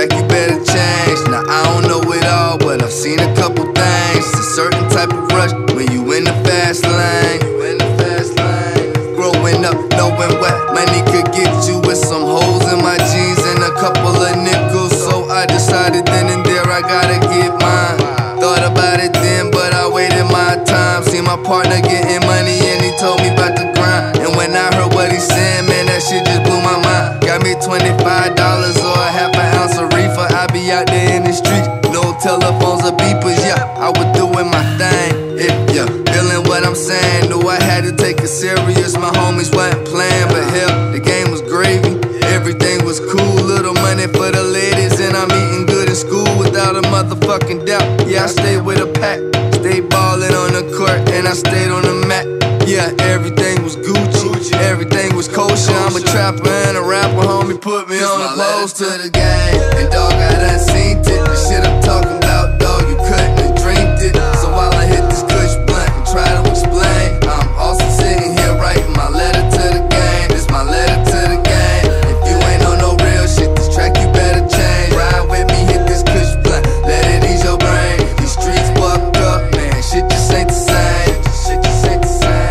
track, you better change. Now I don't know it all, but I've seen a couple things. It's a certain type of rush when you in the fast lane. Growing up, knowing what money could get you, with some holes in my jeans and a couple of nickels. So I decided then and there I gotta get mine. Thought about it then, but I waited my time. See my partner getting money and he told me about the grind. And when I heard what he said, man, that shit just blew my mind. Got me $25 or a half an ounce of reefer. I be out there in the streets, no telephones or beepers. Yeah, I was doing my thing. Yeah, feeling what I'm saying. Knew I had to take it serious. My homies wasn't playing, but hell, the game was gravy. Everything was cool, little money for the ladies, and I'm eating good in school without a motherfucking doubt. Yeah, I stayed with a pack, stayed ballin' on the court, and I stayed on the mat. Yeah, everything was Gucci, everything was kosher. I'm a trapper and a rapper, homie, put me on the close to the game. And dog, I done seen it, the shit I'm talking about, dog, you couldn't have dreamed it. So while I hit this kush blunt and try to explain, I'm also sitting here writing my letter to the game. This my letter to the game. If you ain't on no real shit, this track you better change. Ride with me, hit this kush blunt, let it ease your brain. These streets fucked up, man, shit just ain't the same.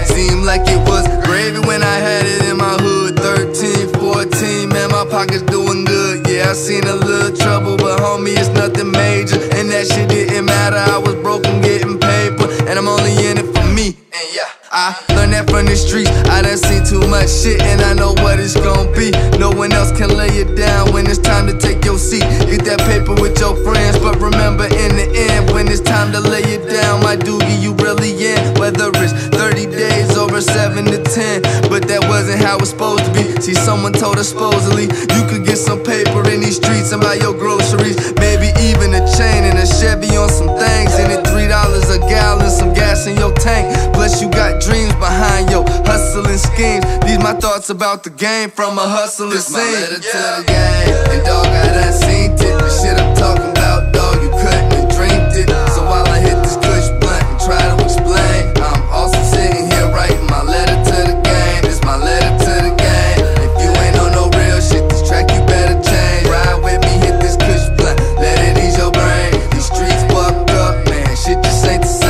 Seemed like it was gravy when I had it in my hood. 13, 14, man, my pockets doing good. Yeah, I seen a little trouble, but homie, it's nothing major. And that shit didn't matter, I was broken getting paper, and I'm only in it for me. And yeah, I learned that from the streets. I done seen too much shit and I know what it's gon' be. No one else can lay it down when it's time to take your seat. Get that paper with your friends, but remember in the end, when it's time to lay it down, my doogie, you really in. Whether it's 30 days over 7 to 10, but that wasn't how it's supposed to be. See, someone told us supposedly you could get some paper in these streets and buy your groceries, maybe even a chain and a Chevy on some things, and it $3 a gallon, some gas in your tank. Plus you got dreams behind your hustling schemes. These my thoughts about the game from a hustler scene. This my letter to the game, and dog, I done seen it. The shit I'm talking about, dog, you couldn't have dreamed it. So while I hit this kush blunt and try to explain, I'm also sitting here writing my letter to the game. This my letter to the game. If you ain't on no real shit, this track you better change. Ride with me, hit this kush blunt, let it ease your brain. These streets fucked up, man, shit just ain't the same.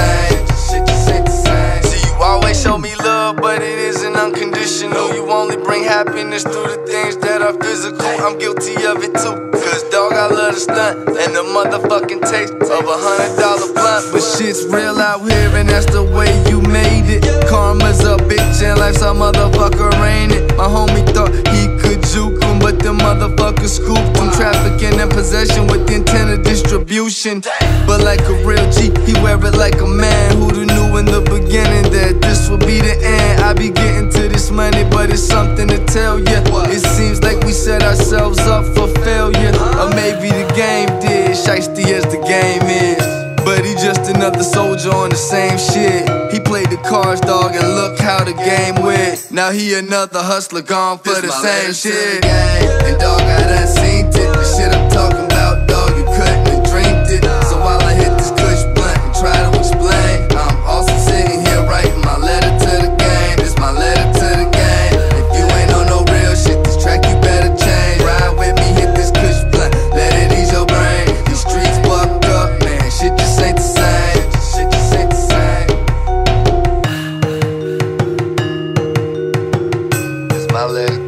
See, you always show me love, but it isn't unconditional. You only bring happiness through the things that are physical. I'm guilty of it too, cause dog, I love the stunt and the motherfucking taste of $100 blunt. But shit's real out here and that's the way you made it. Karma's a bitch and life's a motherfucker, ain't it? My homie thought he could juke him, but the motherfucker scooped him. Trafficking and possession with the intent of distribution. But like a real G, he wear it like a man. Who'da knew in the beginning that this would be the end? I be getting to this money, but it's something to tell ya. It seems like we set ourselves up for failure, or maybe the game did, shiesty as the game is. But he just another soldier on the same shit. He played the cards, dog, and look how the game went. Now he another hustler gone for the same shit. And dog, I done seen it. The shit I'm talking about, dog, you couldn't have dreamed it. So while I hit this kush blunt and try to explain, I'm also sitting here writing my letter to the game. This my letter to the game. If you ain't on no real shit, this track you better change. Ride with me, hit this kush blunt, let it ease your brain. These streets fucked up, man, shit just ain't the same. Shit just ain't the same. This my letter